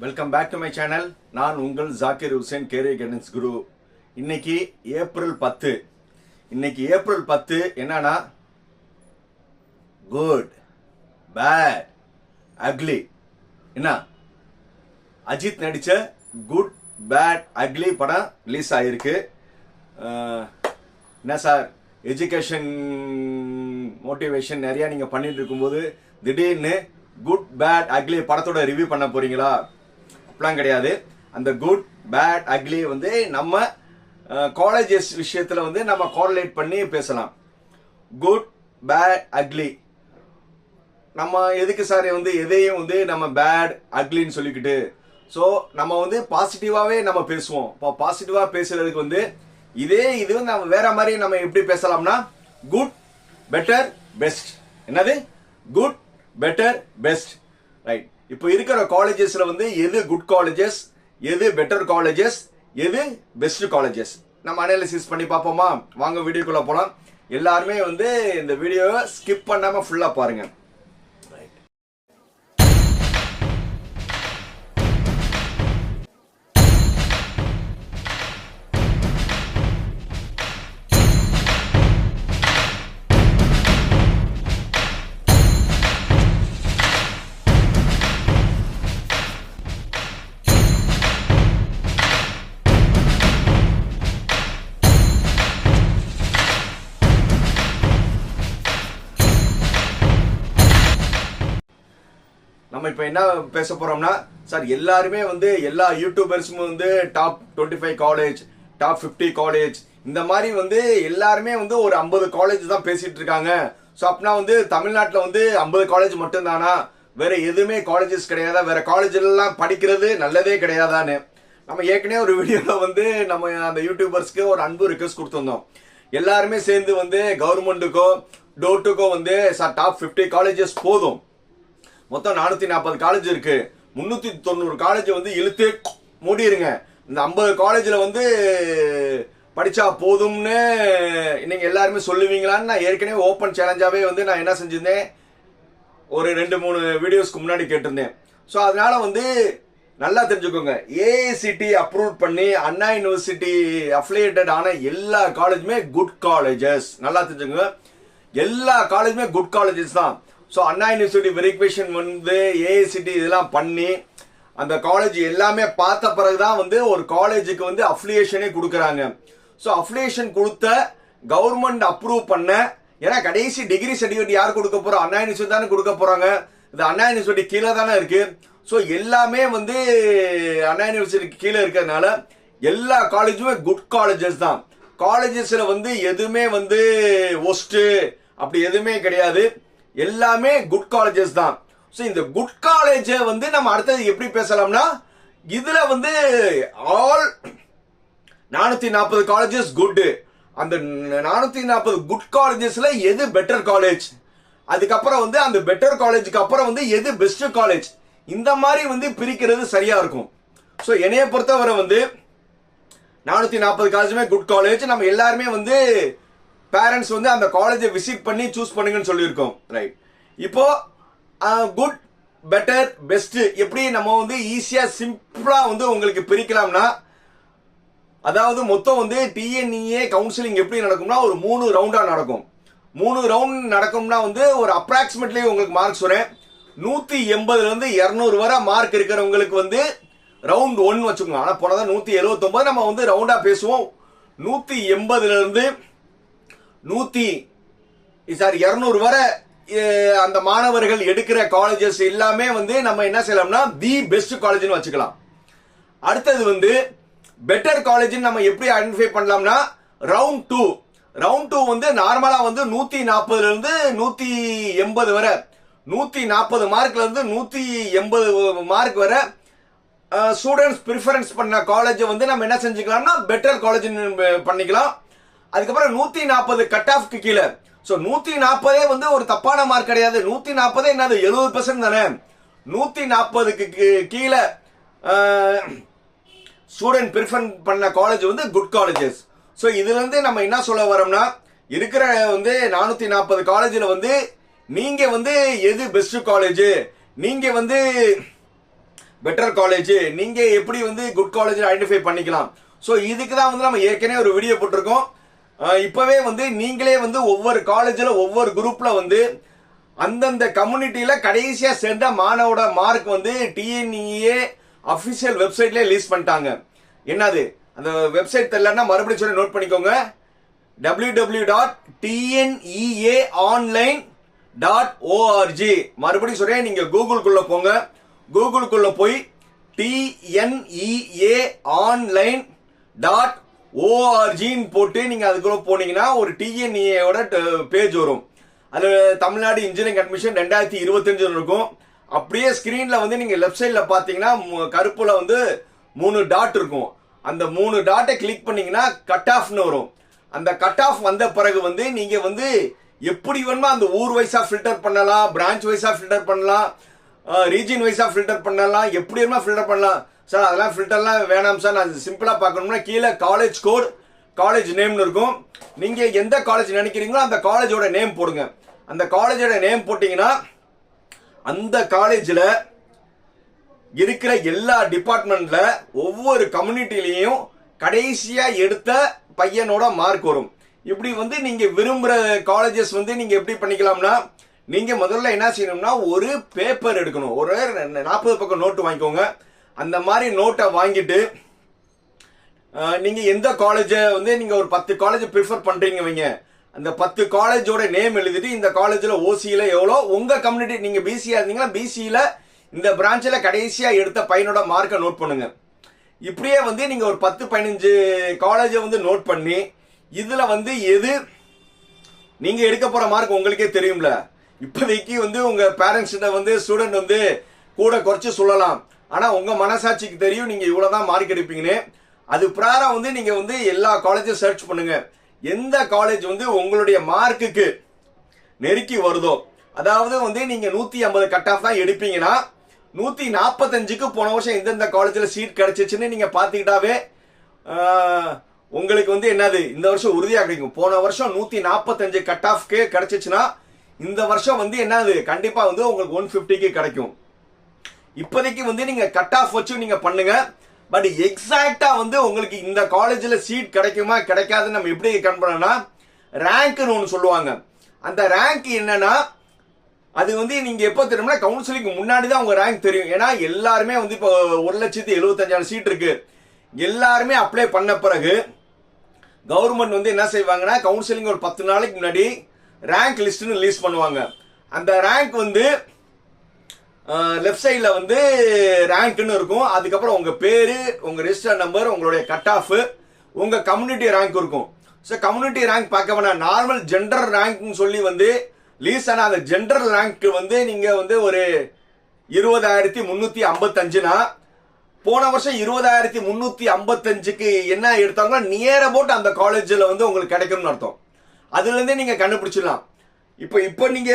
Welcome back to my channel. நான் உங்கள் Zakir Hussain, career guidance குரு. இன்னைக்கு ஏப்ரல் 10. இன்னைக்கு ஏப்ரல் 10 என்னன்னா குட் பேட் அக்லி. என்ன அஜித் நடிச்ச குட் பேட் அக்லி படம் ரிலீஸ் ஆயிருக்கு. என்ன சார், எஜுகேஷன் மோட்டிவேஷன் நிறைய நீங்க பண்ணிட்டு இருக்கும்போது திடீர்னு குட் பேட் அக்லி படத்தோட ரிவ்யூ பண்ண போறீங்களா? அப்படிலாம் கிடையாது. அந்த குட் பேட் அக்லி வந்து நம்ம காலேஜஸ் விஷயத்துல வந்து நம்ம கோரிலேட் பண்ணி பேசலாம். குட் பேட் அக்லி நம்ம எதுக்கு சார் வந்து எதையும் வந்து நம்ம பேட் அக்லின்னு சொல்லிக்கிட்டு, ஸோ நம்ம வந்து பாசிட்டிவாவே நம்ம பேசுவோம். இப்போ பாசிட்டிவா பேசுறதுக்கு வந்து இது வந்து நம்ம வேற மாதிரி நம்ம எப்படி பேசலாம்னா குட் பெட்டர் பெஸ்ட். என்னது குட் பெட்டர் பெஸ்ட், ரைட்? இப்போ இருக்கிற காலேஜஸ்ல வந்து எது குட் காலேஜஸ், எது பெட்டர் காலேஜஸ், எது பெஸ்ட் காலேஜஸ் நம்ம அனாலிசிஸ் பண்ணி பார்ப்போமா? வாங்க வீடியோக்குள்ள போலாம். எல்லாருமே வந்து இந்த வீடியோவை ஸ்கிப் பண்ணாம ஃபுல்லா பாருங்க. நம்ம இப்ப என்ன பேச போறோம்னா, சார் எல்லாருமே வந்து எல்லா யூடியூபர்ஸும் வந்து டாப் 25 காலேஜ், டாப் 50 காலேஜ், இந்த மாதிரி வந்து எல்லாருமே வந்து ஒரு 50 காலேஜ் தான் பேசிட்டு இருக்காங்க. ஸோ அப்படின்னா வந்து தமிழ்நாட்டில் வந்து 50 காலேஜ் மட்டும் தானா, வேற எதுவுமே காலேஜஸ் கிடையாதா, வேற காலேஜ்ல எல்லாம் படிக்கிறது நல்லதே கிடையாதான்னு நம்ம ஏற்கனவே ஒரு வீடியோல வந்து நம்ம அந்த யூடியூபர்ஸ்க்கு ஒரு அன்பு ரிக்வெஸ்ட் கொடுத்திருந்தோம். எல்லாருமே சேர்ந்து வந்து கவர்மெண்ட்டுக்கோ டோட்டுக்கோ வந்து சார் டாப் 50 காலேஜஸ் போதும், மொத்தம் 440 காலேஜ் இருக்கு, 390 காலேஜ் வந்து இழுத்து மூடிருங்க, இந்த 50 காலேஜ்ல வந்து படிச்சா போதும்னு நீங்க எல்லாருமே சொல்லுவீங்களான்னு நான் ஏற்கனவே ஓப்பன் சேலஞ்சாவே வந்து நான் என்ன செஞ்சிருந்தேன், ஒரு 2-3 வீடியோஸ்க்கு முன்னாடி கேட்டிருந்தேன். ஸோ அதனால வந்து நல்லா தெரிஞ்சுக்கோங்க, ஏஐசிடி அப்ரூவ் பண்ணி அண்ணா யூனிவர்சிட்டி அஃபிலியேட்டட் ஆன எல்லா காலேஜுமே குட் காலேஜஸ். நல்லா தெரிஞ்சுக்கோங்க, எல்லா காலேஜுமே குட் காலேஜஸ் தான். ஸோ அண்ணா யூனிவர்சிட்டி வெரிஃபிகேஷன் வந்து ஏஐசிடி இதெல்லாம் பண்ணி அந்த காலேஜ் எல்லாமே பார்த்த பிறகுதான் வந்து ஒரு காலேஜுக்கு வந்து அஃபிலியேஷனே கொடுக்குறாங்க. ஸோ அஃபிலியேஷன் கொடுத்த கவர்மெண்ட் அப்ரூவ் பண்ண, ஏன்னா கடைசி டிகிரி சர்டிஃபிகேட் யார் கொடுக்க போறோம், அண்ணா யூனிவர்சிட்டி தானே கொடுக்க போறாங்க. இது அண்ணா யூனிவர்சிட்டி கீழே தானே இருக்கு. ஸோ எல்லாமே வந்து அண்ணா யூனிவர்சிட்டிக்கு கீழே இருக்கிறதுனால எல்லா காலேஜுமே குட் காலேஜஸ் தான். காலேஜஸ்ல வந்து எதுவுமே வந்து ஒஸ்ட் அப்படி எதுவுமே கிடையாது, எல்லாமே குட் காலேஜஸ் தான். ஸோ இந்த குட் காலேஜை வந்து நம்ம அடுத்தது எப்படி பேசலாம்னா, இதுல வந்து ஆல் 440 காலேஜஸ் குட், அந்த 440 குட் காலேஜஸ்ல எது பெட்டர் காலேஜ், அதுக்கப்புறம் வந்து அந்த பெட்டர் காலேஜுக்கு அப்புறம் வந்து எது பெஸ்ட் காலேஜ், இந்த மாதிரி வந்து பிரிக்கிறது சரியா இருக்கும். ஸோ என்னைய பொறுத்தவரை வந்து 440 காலேஜுமே குட் காலேஜ். நம்ம எல்லாருமே வந்து பேரண்ட்ஸ் வந்து அந்த காலேஜை விசிட் பண்ணி சூஸ் பண்ணுங்கன்னு சொல்லியிருக்கோம், ரைட்? இப்போ குட் பெட்டர் பெஸ்ட் எப்படி நம்ம வந்து ஈஸியா சிம்பிளா வந்து உங்களுக்கு பிரிக்கலாம்னா, அதாவது மொத்தம் வந்து டிஎன்இஏ கவுன்சிலிங் எப்படி நடக்கும்னா ஒரு 3 ரவுண்டா நடக்கும். 3 ரவுண்ட் நடக்கும்னா வந்து ஒரு அப்ராக்சிமேட்லி உங்களுக்கு மார்க்ஸ் வரேன் 180 இருந்து 200 வரை மார்க் இருக்கிறவங்களுக்கு வந்து ரவுண்ட் 1 வச்சுக்கோங்க. ஆனா போனதான் 179 நம்ம வந்து ரவுண்டா பேசுவோம். 180 இருந்து 200 வரை அந்த மாணவர்கள் எடுக்கிற காலேஜஸ் எல்லாமே வந்து நம்ம என்ன செய்யலாம்னா தி பெஸ்ட் காலேஜ்னு வச்சுக்கலாம். அடுத்தது வந்து பெட்டர் காலேஜ் நம்ம எப்படி ஐடென்டிஃபை பண்ணலாம்னா ரவுண்ட் 2 வந்து நார்மலா வந்து 140 இருந்து 180 வரை, 140 மார்க்ல இருந்து 180 மார்க் வரை ஸ்டூடெண்ட்ஸ் ப்ரிஃபரன்ஸ் பண்ண காலேஜ் வந்து நம்ம என்ன செஞ்சுக்கலாம்னா பெட்டர் காலேஜ் பண்ணிக்கலாம். அதுக்கப்புறம் 140 கட் ஆஃப்க்கு கீழே, ஸோ 140 வந்து ஒரு தப்பான மார்க் கிடையாது. 140 என்னது 70% தானே. 140க்கு கீழே ஸ்டூடெண்ட் ப்ரிஃபர் பண்ண காலேஜ் வந்து குட் காலேஜஸ். ஸோ இதுல இருந்து நம்ம என்ன சொல்ல வரோம்னா, இருக்கிற வந்து 440 காலேஜ்ல வந்து நீங்க வந்து எது பெஸ்ட் காலேஜ், நீங்க வந்து பெட்டர் காலேஜ், நீங்க எப்படி வந்து குட் காலேஜ் ஐடென்டிஃபை பண்ணிக்கலாம். ஸோ இதுக்கு தான் வந்து நம்ம ஏற்கனவே ஒரு வீடியோ போட்டிருக்கோம். இப்பவே வந்து நீங்களே வந்து ஒவ்வொரு காலேஜில் ஒவ்வொரு குரூப்ல வந்து அந்தந்த கம்யூனிட்டியில கடைசியா சேர்ந்த மாணவோட மார்க் வந்து டிஎன்இஏ அபிஷியல் வெப்சைட்ல லிஸ்ட் பண்ணிட்டாங்க. என்னது அந்த வெப்சைட் தெரியலன்னா மறுபடியும் சொல்லி நோட் பண்ணிக்கோங்க. www.tneonline.org. மறுபடியும் சொல்றேன், நீங்க கூகுளுக்குள்ள போங்க. கூகுளுக்குள்ள போய் tneonline.org போட்டு நீங்க அதுக்குள்ள போனீங்கன்னா ஒரு டிஎன்இஏயோட பேஜ் வரும். அது தமிழ்நாடு இன்ஜினியரிங் அட்மிஷன் 2025 இருக்கும். அப்படியே ஸ்கிரீன்ல வந்து நீங்க லெஃப்ட் சைட்ல பாத்தீங்கன்னா கருப்புல வந்து 3 டாட் இருக்கும். அந்த 3 டாட்டை கிளிக் பண்ணீங்கன்னா கட் ஆஃப்னு வரும். அந்த கட் ஆஃப் வந்த பிறகு வந்து நீங்க வந்து எப்படி வேணுமோ அந்த ஊர் வைஸா ஃபில்டர் பண்ணலாம், பிரான்ச் வைஸா ஃபில்டர் பண்ணலாம், ரீஜன் வைஸா ஃபில்டர் பண்ணலாம், எப்படி வேணுமா ஃபில்டர் பண்ணலாம். சார் அதெல்லாம் ஃபில்டர்லாம் வேணாம் சார், நான் சிம்பிளா பார்க்கணும்னா கீழே காலேஜ் கோட், காலேஜ் நேம்னு இருக்கும். நீங்க எந்த காலேஜ் நினைக்கிறீங்களோ அந்த காலேஜோட நேம் போடுங்க. அந்த காலேஜோட நேம் போட்டீங்கன்னா அந்த காலேஜ்ல இருக்கிற எல்லா டிபார்ட்மெண்ட்ல ஒவ்வொரு கம்யூனிட்டிலையும் கடைசியா எடுத்த பையனோட மார்க் வரும். இப்படி வந்து நீங்க விரும்புற காலேஜஸ் வந்து நீங்க எப்படி பண்ணிக்கலாம்னா, நீங்க முதல்ல என்ன செய்யணும்னா ஒரு பேப்பர் எடுக்கணும். ஒரு 40 பக்கம் நோட்டு வாங்கிக்கோங்க. அந்த மாதிரி நோட்டை வாங்கிட்டு நீங்க எந்த காலேஜ வந்து நீங்க ஒரு 10 காலேஜ் ப்ரிஃபர் பண்றீங்க வைங்க, அந்த 10 காலேஜோட நேம் எழுதிட்டு இந்த காலேஜ்ல ஓசியில எவ்வளோ உங்க கம்யூனிட்டி, நீங்க பிசியா இருந்தீங்கன்னா பிசியில இந்த பிரான்ச்ல கடைசியா எடுத்த பையனோட மார்க்கை நோட் பண்ணுங்க. இப்படியே வந்து நீங்க ஒரு 10-15 காலேஜை வந்து நோட் பண்ணி இதுல வந்து எது நீங்க எடுக்க போற மார்க் உங்களுக்கே தெரியும்ல. இப்போதைக்கு வந்து உங்க பேரண்ட்ஸ் வந்து ஸ்டூடெண்ட் வந்து கூட குறைச்சு சொல்லலாம், ஆனா உங்க மனசாட்சிக்கு தெரியும் நீங்க இவ்வளவுதான் மார்க் எடுப்பீங்கன்னு. அது பிரகாரம் வந்து நீங்க வந்து எல்லா காலேஜும் சர்ச் பண்ணுங்க. எந்த காலேஜ் வந்து உங்களுடைய மார்க்குக்கு நெருக்கி வருதோ, அதாவது வந்து நீங்க 150 கட் ஆஃப் தான் எடுப்பீங்கன்னா 145க்கு போன வருஷம் எந்தெந்த காலேஜில் சீட் கிடைச்சிச்சுன்னு நீங்க பாத்துக்கிட்டாவே உங்களுக்கு வந்து என்னது இந்த வருஷம் உறுதியாக கிடைக்கும். போன வருஷம் 145 கட் ஆஃப்க்கு கிடைச்சிச்சுன்னா இந்த வருஷம் வந்து என்னது கண்டிப்பா வந்து உங்களுக்கு 150க்கு கிடைக்கும். இப்போதைக்கு வந்து நீங்க கட் ஆஃப் வச்சு நீங்க பண்ணுங்க. பட் எக்ஸாக்டா வந்து உங்களுக்கு இந்த காலேஜ்ல சீட் கிடைக்குமா கிடைக்காதுன்னு நம்ம எப்படி கண்பண்ணா, ரேங்க்னு ஒன்று சொல்லுவாங்க. அந்த ரேங்க் என்னன்னா அது வந்து நீங்க எப்போ தெரியும்னா கவுன்சிலிங் முன்னாடி தான் உங்க ரேங்க் தெரியும். ஏன்னா எல்லாருமே வந்து இப்போ 1,75,000 சீட் இருக்கு. எல்லாருமே அப்ளை பண்ண பிறகு கவர்மெண்ட் வந்து என்ன செய்வாங்கன்னா கவுன்சிலிங் ஒரு 10 நாளைக்கு முன்னாடி ரேங்க் லிஸ்ட்னு ரிலீஸ் பண்ணுவாங்க. அந்த ரேங்க் வந்து லெஃப்ட் சைடில் வந்து ரேங்க்னு இருக்கும். அதுக்கப்புறம் உங்க பேரு, உங்க ரெஜிஸ்டர் நம்பர், உங்களுடைய கட் ஆஃப், உங்க கம்யூனிட்டி ரேங்க் இருக்கும். ஸோ கம்யூனிட்டி ரேங்க் பார்க்க வேணாம், நார்மல் ஜென்ரல் ரேங்க்னு சொல்லி வந்து லீஸ் ஆன அந்த ஜென்ரல் ரேங்க் வந்து நீங்க வந்து ஒரு 20,355னா போன வருஷம் 20,355க்கு என்ன எடுத்தாங்கன்னா நியர் அபவுட் அந்த காலேஜில் வந்து உங்களுக்கு கிடைக்கும்னு அர்த்தம். அதுல இருந்தே நீங்க கண்டுபிடிச்சிடலாம். இப்போ நீங்க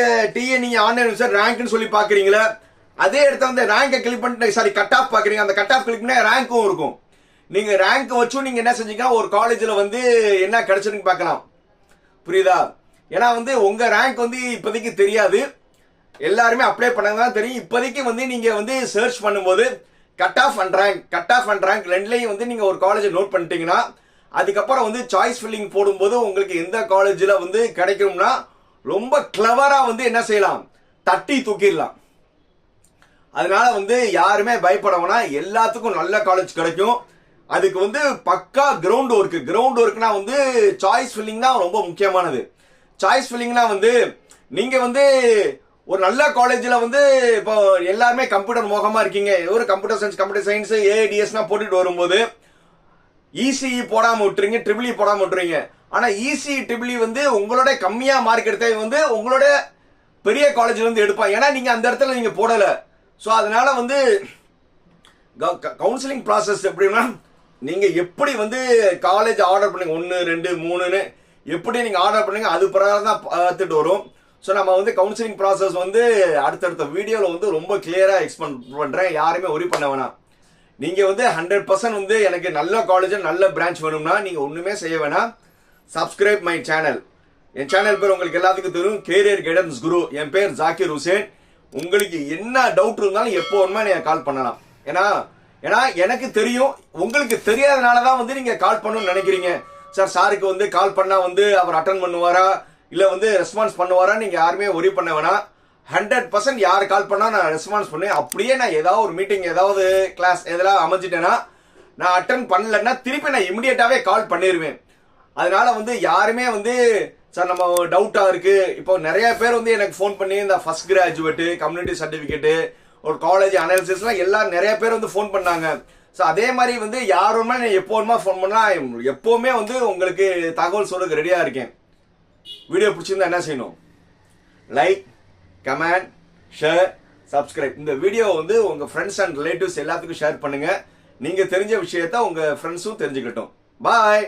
நீங்க ஆன்லைன் ரேங்க்னு சொல்லி பாக்குறீங்களா, அதே இடத்த வந்து ரேங்கை கிளிக் பண்ணிட்டு சாரி கட் ஆஃப் பாக்குறீங்க, அந்த கட் ஆஃப் கிளிக் பண்ணா ரேங்க்கும் இருக்கும். நீங்க ரேங்க் வச்சு நீங்க என்ன செஞ்சீங்கன்னா ஒரு காலேஜ்ல வந்து என்ன கிடைச்சிருக்கு பார்க்கலாம். புரியுதா? ஏன்னா வந்து உங்க ரேங்க் வந்து இப்போதைக்கு தெரியாது, எல்லாருமே அப்ளை பண்ணாங்க தான் தெரியும். இப்போதைக்கு வந்து நீங்க வந்து சர்ச் பண்ணும்போது கட் ஆஃப் அண்ட் ரேங்க் ரெண்டுலையும் வந்து நீங்க ஒரு காலேஜ் நோட் பண்ணிட்டீங்கன்னா அதுக்கப்புறம் வந்து சாய்ஸ் ஃபில்லிங் போடும்போது உங்களுக்கு எந்த காலேஜில் வந்து கிடைக்கும்னா ரொம்ப கிளவரா வந்து என்ன செய்யலாம், தட்டி தூக்கிடலாம். அதனால வந்து யாருமே பயப்பட வேணாம், எல்லாத்துக்கும் நல்ல காலேஜ் கிடைக்கும். அதுக்கு வந்து பக்கா கிரவுண்ட் ஒர்க்னா வந்து சாய்ஸ் ஃபில்லிங் தான் ரொம்ப முக்கியமானது. சாய்ஸ் ஃபில்லிங்னா வந்து நீங்க வந்து ஒரு நல்ல காலேஜ்ல வந்து இப்போ எல்லாருமே கம்ப்யூட்டர் மோகமா இருக்கீங்க, ஒரு கம்ப்யூட்டர் சயின்ஸ் ஏடிஎஸ்னா போட்டுட்டு வரும்போது இசிஇ போடாம விட்டுறீங்க, ட்ரிபிள் இ போடாம விட்டுறீங்க. ஆனா இசிஇ ட்ரிபிள் இ வந்து உங்களோட கம்மியா மார்க் எடுத்த வந்து உங்களோட பெரிய காலேஜ்ல இருந்து எடுப்பாங்க, ஏன்னா நீங்க அந்த இடத்துல நீங்க போடல. ஸோ அதனால வந்து கவுன்சிலிங் ப்ராசஸ் எப்படின்னா நீங்க எப்படி வந்து காலேஜ் ஆர்டர் பண்ணுங்க 1, 2, 3ன்னு எப்படி நீங்க ஆர்டர் பண்ணுங்க அது பிரகாரம் தான் பார்த்துட்டு வரும். ஸோ நம்ம வந்து கவுன்சிலிங் ப்ராசஸ் வந்து அடுத்தடுத்த வீடியோவில் வந்து ரொம்ப கிளியரா எக்ஸ்பிளைன் பண்றேன், யாருமே ஒரி பண்ண வேணாம். நீங்க வந்து 100% வந்து எனக்கு நல்ல காலேஜ் நல்ல பிரான்ச் வேணும்னா நீங்க ஒண்ணுமே செய்ய வேணாம், subscribe my channel. N channel பேர் உங்களுக்கு எல்லாத்துக்கும் தெரியும், கேரியர் கைடன்ஸ் குரு. என் பேர் ஜாக்கிர் ஹுசேன். உங்களுக்கு என்ன டவுட் இருந்தாலும் எப்போ வேணுமா நீங்க கால் பண்ணலாம். ஏன்னா ஏன்னா எனக்கு தெரியும், உங்களுக்கு தெரியாதனால தான் வந்து நீங்க கால் பண்ணணும்னு நினைக்கிறீங்க. சாருக்கு வந்து கால் பண்ணா வந்து அவர் அட்டன் பண்ணுவாரா இல்ல வந்து ரெஸ்பான்ஸ் பண்ணுவாரா நீங்க யாருமே ஒரி பண்ண வேணாம். 100% யார் கால் பண்ணா நான் ரெஸ்பான்ஸ் பண்ணுவேன். அப்படியே நான் ஏதாவது ஒரு மீட்டிங் ஏதாவது கிளாஸ் எதெல்லாம் அமைஞ்சிட்டேன்னா நான் அட்டன் பண்ணலன்னா திருப்பி நான் இமிடியேட்டாவே கால் பண்ணிடுவேன். அதனால வந்து யாருமே வந்து சார் நம்ம டவுட்டா இருக்கு. இப்போ நிறைய பேர் வந்து எனக்கு ஃபோன் பண்ணி இந்த ஃபர்ஸ்ட் கிராஜுவேட், கம்யூனிட்டி சர்டிபிகேட், ஒரு காலேஜ் அனாலிசிஸ்லாம் எல்லாம் நிறைய பேர் வந்து ஃபோன் பண்ணாங்க. ஸோ அதே மாதிரி வந்து யாருமே எப்போதுமா ஃபோன் பண்ணா எப்பவுமே வந்து உங்களுக்கு தகவல் சொல்றதுக்கு ரெடியா இருக்கேன். வீடியோ பிடிச்சிருந்தா என்ன செய்யணும்? Like, comment, share, subscribe. இந்த வீடியோ வந்து உங்க ஃப்ரெண்ட்ஸ் அண்ட் ரிலேட்டிவ்ஸ் எல்லாத்துக்கும் ஷேர் பண்ணுங்க. நீங்க தெரிஞ்ச விஷயத்த உங்க ஃப்ரெண்ட்ஸும் தெரிஞ்சுக்கட்டும். பாய்.